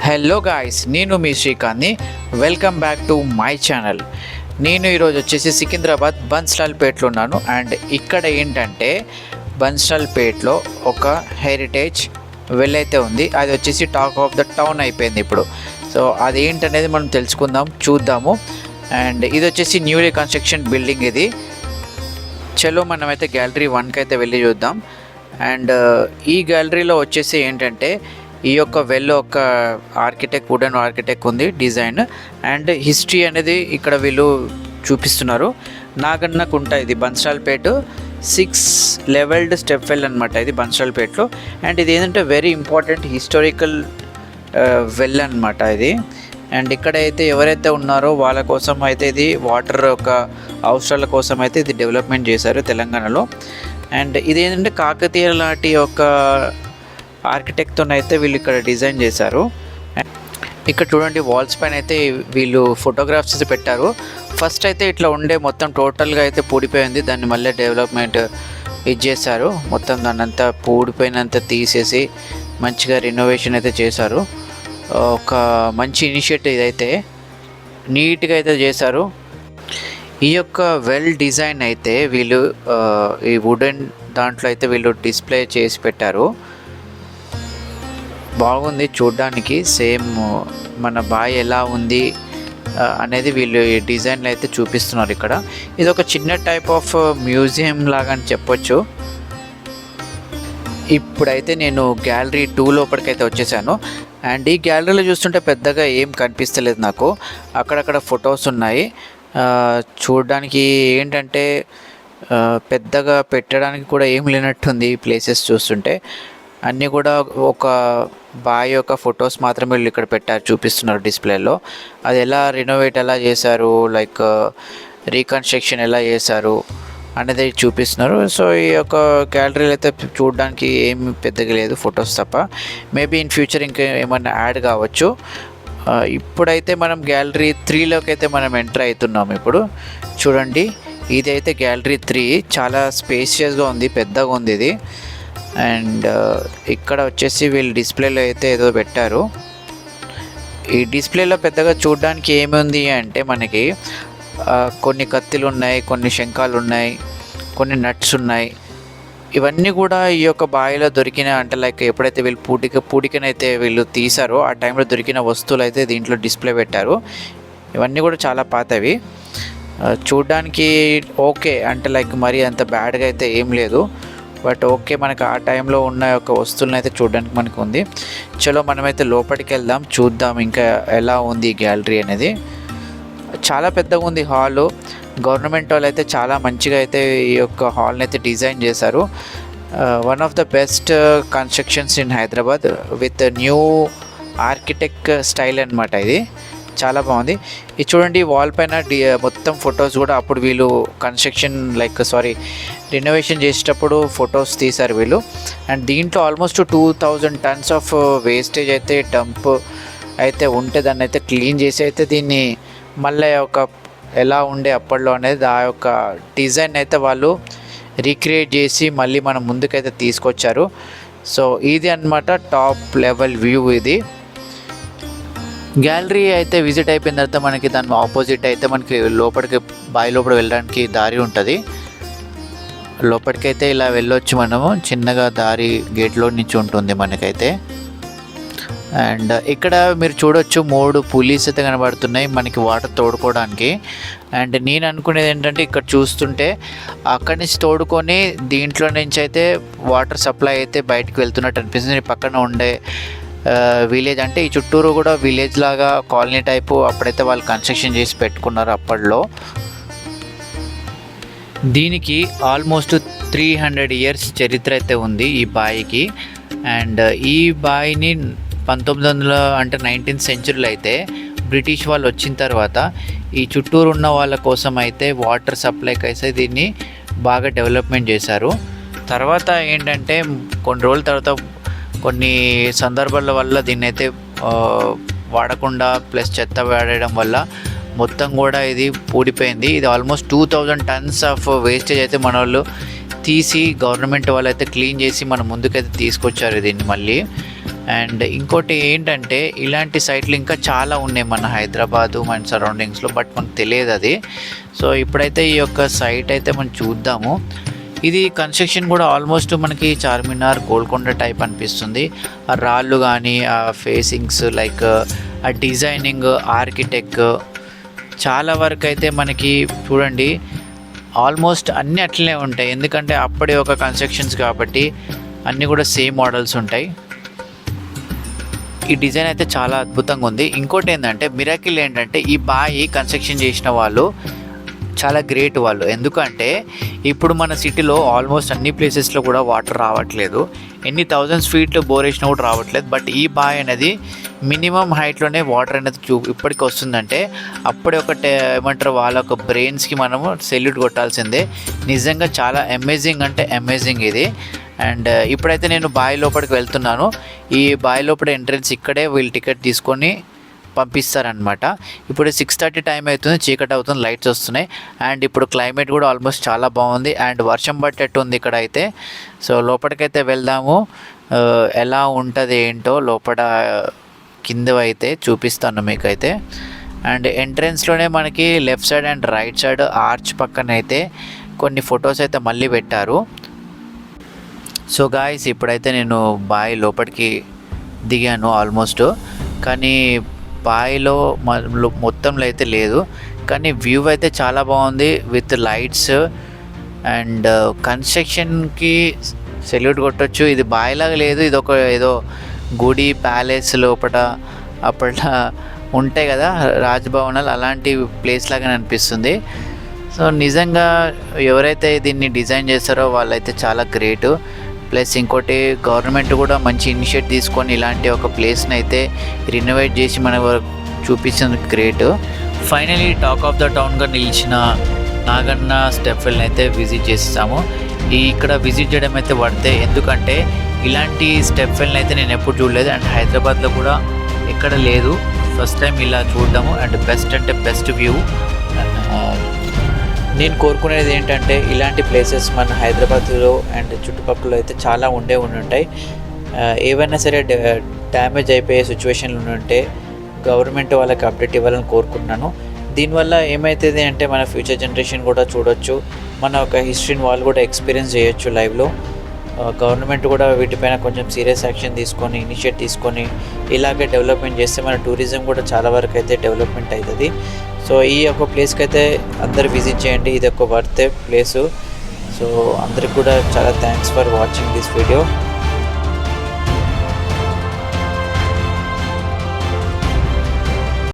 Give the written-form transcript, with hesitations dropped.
Hello guys, నేను మీ శ్రీకాంత్ని. Welcome back to my channel. నేను ఈరోజు వచ్చేసి సికింద్రాబాద్ బన్స్లాల్పేట్లో ఉన్నాను. అండ్ ఇక్కడ ఏంటంటే బన్స్లాల్పేట్లో ఒక హెరిటేజ్ వెల్ అయితే ఉంది. అది వచ్చేసి టాక్ ఆఫ్ ద టౌన్ అయిపోయింది ఇప్పుడు. సో అది ఏంటనేది మనం తెలుసుకుందాం, చూద్దాము. అండ్ ఇది వచ్చేసి న్యూలీ కన్స్ట్రక్షన్ బిల్డింగ్ ఇది. చలో మనమైతే గ్యాలరీ 1కి అయితే వెళ్ళి చూద్దాం. అండ్ ఈ గ్యాలరీలో వచ్చేసి ఏంటంటే ఈ యొక్క వెల్ ఒక ఆర్కిటెక్ట్, వుడెన్ ఆర్కిటెక్ట్ ఉంది డిజైన్. అండ్ హిస్టరీ అనేది ఇక్కడ వీళ్ళు చూపిస్తున్నారు. నాగన్నకుంట, ఇది బన్స్లాల్పేట్ 6 లెవెల్డ్ స్టెప్ వెల్ అనమాట ఇది బన్స్లాల్పేట్లో. అండ్ ఇది ఏంటంటే వెరీ ఇంపార్టెంట్ హిస్టారికల్ వెల్ అనమాట ఇది. అండ్ ఇక్కడైతే ఎవరైతే ఉన్నారో వాళ్ళ కోసం అయితే ఇది వాటర్ ఒక అవసరాల కోసం అయితే ఇది డెవలప్మెంట్ చేశారు తెలంగాణలో. అండ్ ఇది ఏంటంటే కాకతీయ లాంటి ఒక ఆర్కిటెక్ట్తో అయితే వీళ్ళు ఇక్కడ డిజైన్ చేశారు. ఇక్కడ చూడండి, వాల్స్ పైన అయితే వీళ్ళు ఫోటోగ్రాఫ్స్ పెట్టారు. ఫస్ట్ అయితే ఇట్లా ఉండే మొత్తం టోటల్గా అయితే పూడిపోయింది, దాన్ని మళ్ళీ డెవలప్మెంట్ ఇది చేశారు. మొత్తం దాన్ని అంతా పూడిపోయినంత తీసేసి మంచిగా రినోవేషన్ అయితే చేశారు. ఒక మంచి ఇనిషియేటివ్ ఇదైతే, నీట్గా అయితే చేశారు. ఈ యొక్క వెల్ డిజైన్ అయితే వీళ్ళు ఈ వుడెన్ దాంట్లో అయితే వీళ్ళు డిస్ప్లే చేసి పెట్టారు. బాగుంది చూడ్డానికి, సేమ్ మన బాయ్ ఎలా ఉంది అనేది వీళ్ళు ఈ డిజైన్లో అయితే చూపిస్తున్నారు ఇక్కడ. ఇది ఒక చిన్న టైప్ ఆఫ్ మ్యూజియం లాగా అని చెప్పొచ్చు. ఇప్పుడైతే నేను గ్యాలరీ 2 లోపలికైతే వచ్చేసాను. అండ్ ఈ గ్యాలరీలో చూస్తుంటే పెద్దగా ఏం కనిపిస్తలేదు నాకు. అక్కడక్కడ ఫొటోస్ ఉన్నాయి. చూడడానికి ఏంటంటే పెద్దగా పెట్టడానికి కూడా ఏం లేనట్టుంది ఈ ప్లేసెస్ చూస్తుంటే. అన్నీ కూడా ఒక బాయ్ యొక్క ఫొటోస్ మాత్రమే వీళ్ళు ఇక్కడ పెట్టారు, చూపిస్తున్నారు డిస్ప్లేలో. అది ఎలా రినోవేట్ ఎలా చేశారు, లైక్ రీకన్స్ట్రక్షన్ ఎలా చేశారు అనేది చూపిస్తున్నారు. సో ఈ యొక్క గ్యాలరీలో అయితే చూడడానికి ఏమి పెద్దగా లేదు, ఫొటోస్ తప్ప. మేబీ ఇన్ ఫ్యూచర్ ఇంకా ఏమన్నా యాడ్ కావచ్చు. ఇప్పుడైతే మనం గ్యాలరీ 3లోకి అయితే మనం ఎంటర్ అవుతున్నాం. ఇప్పుడు చూడండి, ఇది అయితే గ్యాలరీ 3 చాలా స్పేషియస్గా ఉంది, పెద్దగా ఉంది ఇది. అండ్ ఇక్కడ వచ్చేసి వీళ్ళు డిస్ప్లేలో అయితే ఏదో పెట్టారు. ఈ డిస్ప్లేలో పెద్దగా చూడడానికి ఏముంది అంటే మనకి కొన్ని కత్తిలు ఉన్నాయి, కొన్ని శంఖాలు ఉన్నాయి, కొన్ని నట్స్ ఉన్నాయి. ఇవన్నీ కూడా ఈ యొక్క బావిలో దొరికిన, అంటే లైక్ ఎప్పుడైతే వీళ్ళు పూడికనైతే వీళ్ళు తీసారో ఆ టైంలో దొరికిన వస్తువులు అయితే దీంట్లో డిస్ప్లే పెట్టారు. ఇవన్నీ కూడా చాలా పాతవి. చూడ్డానికి ఓకే, అంటే లైక్ మరీ అంత బ్యాడ్గా అయితే ఏం లేదు, బట్ ఓకే, మనకు ఆ టైంలో ఉన్న యొక్క వస్తువులను అయితే చూడడానికి మనకు ఉంది. చలో మనమైతే లోపలికి వెళ్దాం, చూద్దాం ఇంకా ఎలా ఉంది ఈ గ్యాలరీ అనేది. చాలా పెద్దగా ఉంది హాలు. గవర్నమెంట్ వాళ్ళు అయితే చాలా మంచిగా అయితే ఈ యొక్క హాల్ని అయితే డిజైన్ చేశారు. One of the best constructions in Hyderabad with new architect style అనమాట ఇది. చాలా బాగుంది. ఇది చూడండి, వాల్ పైన మొత్తం ఫొటోస్ కూడా అప్పుడు వీళ్ళు కన్స్ట్రక్షన్ రినోవేషన్ చేసేటప్పుడు ఫొటోస్ తీశారు వీళ్ళు. అండ్ దీంట్లో ఆల్మోస్ట్ 2000 tons ఆఫ్ వేస్టేజ్ అయితే డంప్ అయితే ఉంటే దాన్ని అయితే క్లీన్ చేసి అయితే దీన్ని మళ్ళీ ఒక ఎలా ఉండే అప్పట్లో అనేది ఆ యొక్క డిజైన్ అయితే వాళ్ళు రీక్రియేట్ చేసి మళ్ళీ మన ముందుకైతే తీసుకొచ్చారు. సో ఇది అన్నమాట టాప్ లెవెల్ వ్యూ ఇది. గ్యాలరీ అయితే విజిట్ అయిపోయిన తర్వాత మనకి దాని ఆపోజిట్ అయితే మనకి లోపలికి బావి లోపల వెళ్ళడానికి దారి ఉంటుంది. లోపలికైతే ఇలా వెళ్ళొచ్చు మనము, చిన్నగా దారి గేట్లో నుంచి ఉంటుంది మనకైతే. అండ్ ఇక్కడ మీరు చూడొచ్చు 3 పులీస్ అయితే కనబడుతున్నాయి మనకి వాటర్ తోడుకోవడానికి. అండ్ నేను అనుకునేది ఏంటంటే ఇక్కడ చూస్తుంటే అక్కడి నుంచి తోడుకొని దీంట్లో నుంచి అయితే వాటర్ సప్లై అయితే బయటకు వెళ్తున్నట్టు అనిపిస్తుంది. పక్కన ఉండే విలేజ్, అంటే ఈ చుట్టూరు కూడా విలేజ్ లాగా కాలనీ టైపు అప్పుడైతే వాళ్ళు కన్స్ట్రక్షన్ చేసి పెట్టుకున్నారు అప్పట్లో. దీనికి ఆల్మోస్ట్ 300 years చరిత్ర అయితే ఉంది ఈ బావికి. అండ్ ఈ బావిని 1900 అంటే 19th centuryలో అయితే బ్రిటిష్ వాళ్ళు వచ్చిన తర్వాత ఈ చుట్టూరు ఉన్న వాళ్ళ కోసం అయితే వాటర్ సప్లైకి అయితే దీన్ని బాగా డెవలప్మెంట్ చేశారు. తర్వాత ఏంటంటే కొన్ని రోజుల తర్వాత కొన్ని సందర్భాల వల్ల దీన్ని అయితే వాడకుండా ప్లస్ చెత్త వాడడం వల్ల మొత్తం కూడా ఇది పూడిపోయింది. ఇది ఆల్మోస్ట్ 2000 tons ఆఫ్ వేస్టేజ్ అయితే మన వాళ్ళు తీసి గవర్నమెంట్ వాళ్ళు అయితే క్లీన్ చేసి మన ముందుకైతే తీసుకొచ్చారు దీన్ని మళ్ళీ. అండ్ ఇంకోటి ఏంటంటే ఇలాంటి సైట్లు ఇంకా చాలా ఉన్నాయి మన హైదరాబాదు మన సరౌండింగ్స్లో, బట్ మనకు తెలియదు అది. సో ఇప్పుడైతే ఈ యొక్క సైట్ అయితే మనం చూద్దాము. ఇది కన్స్ట్రక్షన్ కూడా ఆల్మోస్ట్ మనకి చార్మినార్, గోల్కొండ టైప్ అనిపిస్తుంది. ఆ రాళ్ళు కానీ, ఆ ఫేసింగ్స్, లైక్ ఆ డిజైనింగ్, ఆర్కిటెక్ట్ చాలా వరకు అయితే మనకి చూడండి ఆల్మోస్ట్ అన్నీ అట్లనే ఉంటాయి. ఎందుకంటే అప్పటి ఒక కన్స్ట్రక్షన్స్ కాబట్టి అన్నీ కూడా సేమ్ మోడల్స్ ఉంటాయి. ఈ డిజైన్ అయితే చాలా అద్భుతంగా ఉంది. ఇంకోటి ఏంటంటే మిరాకిల్ ఏంటంటే ఈ బావి కన్స్ట్రక్షన్ చేసిన వాళ్ళు చాలా గ్రేట్ వాళ్ళు. ఎందుకంటే ఇప్పుడు మన సిటీలో ఆల్మోస్ట్ అన్ని ప్లేసెస్లో కూడా వాటర్ రావట్లేదు, ఎన్ని థౌజండ్స్ ఫీట్లు బోర్ వేసినా కూడా రావట్లేదు. బట్ ఈ బావి అనేది మినిమం హైట్లోనే వాటర్ అనేది ఇప్పటికి వస్తుందంటే అప్పుడే ఏమంటారు వాళ్ళ ఒక బ్రెయిన్స్కి మనము సెల్యూట్ కొట్టాల్సిందే. నిజంగా చాలా అమేజింగ్ అంటే అమేజింగ్ ఇది. అండ్ ఇప్పుడైతే నేను బావి లోపలికి వెళ్తున్నాను. ఈ బావి లోపల ఎంట్రన్స్ ఇక్కడే వీళ్ళు టికెట్ తీసుకొని పంపిస్తారనమాట. ఇప్పుడు 6:30 టైం అవుతుంది, చీకటి అవుతుంది, లైట్స్ వస్తున్నాయి. అండ్ ఇప్పుడు క్లైమేట్ కూడా ఆల్మోస్ట్ చాలా బాగుంది అండ్ వర్షం పట్టేట్టు ఉంది ఇక్కడ అయితే. సో లోపలికైతే వెళ్దాము, ఎలా ఉంటుంది ఏంటో లోపల కింద అయితే చూపిస్తాను మీకైతే. అండ్ ఎంట్రన్స్లోనే మనకి left side and right side arch పక్కన అయితే కొన్ని ఫొటోస్ అయితే మళ్ళీ పెట్టారు. సో గాయస్ ఇప్పుడైతే నేను బావి లోపలికి దిగాను ఆల్మోస్ట్, కానీ బావిలో మొత్తంలో అయితే లేదు, కానీ వ్యూ అయితే చాలా బాగుంది విత్ లైట్స్. అండ్ కన్స్ట్రక్షన్కి సెల్యూట్ కొట్టచ్చు. ఇది బావిలాగా లేదు, ఇది ఒక ఏదో గుడి ప్యాలెస్ లోపల అప్పట్లో ఉంటాయి కదా రాజభవనాలు, అలాంటి ప్లేస్ లాగా అనిపిస్తుంది. సో నిజంగా ఎవరైతే దీన్ని డిజైన్ చేస్తారో వాళ్ళైతే చాలా గ్రేటు. ప్లస్ ఇంకోటి గవర్నమెంట్ కూడా మంచి ఇనిషియేట్ తీసుకొని ఇలాంటి ఒక ప్లేస్ని అయితే రినోవేట్ చేసి మన చూపించిన great. Finally talk of the టౌన్గా నిలిచిన నాగన్న స్టెప్ వెల్ని అయితే విజిట్ చేస్తాము. ఇక్కడ విజిట్ చేయడం అయితే పడితే, ఎందుకంటే ఇలాంటి స్టెప్ వెల్ని అయితే నేను ఎప్పుడు చూడలేదు అండ్ హైదరాబాద్లో కూడా ఎక్కడ లేదు. ఫస్ట్ టైం ఇలా చూడడము అండ్ బెస్ట్ అంటే బెస్ట్ వ్యూ. నేను కోరుకునేది ఏంటంటే ఇలాంటి ప్లేసెస్ మన హైదరాబాద్లో అండ్ చుట్టుపక్కల అయితే చాలా ఉంటాయి. ఏవైనా సరే డ్యామేజ్ అయిపోయే సిచ్యువేషన్లు ఉంటే గవర్నమెంట్ వాళ్ళకి అప్డేట్ ఇవ్వాలని కోరుకుంటున్నాను. దీనివల్ల ఏమవుతుంది అంటే మన ఫ్యూచర్ జనరేషన్ కూడా చూడొచ్చు, మన ఒక హిస్టరీని వాళ్ళు కూడా ఎక్స్పీరియన్స్ చేయొచ్చు లైవ్లో. గవర్నమెంట్ కూడా వీటిపైన కొంచెం సీరియస్ యాక్షన్ తీసుకొని ఇనిషియేట్ తీసుకొని ఇలాగే డెవలప్మెంట్ చేస్తే మన టూరిజం కూడా చాలా వరకు అయితే డెవలప్మెంట్ అవుతుంది. సో ఈ యొక్క ప్లేస్కి అయితే అందరు విజిట్ చేయండి, ఇది ఒక వర్త్ ప్లేసు. సో అందరికి కూడా చాలా thanks for watching this video.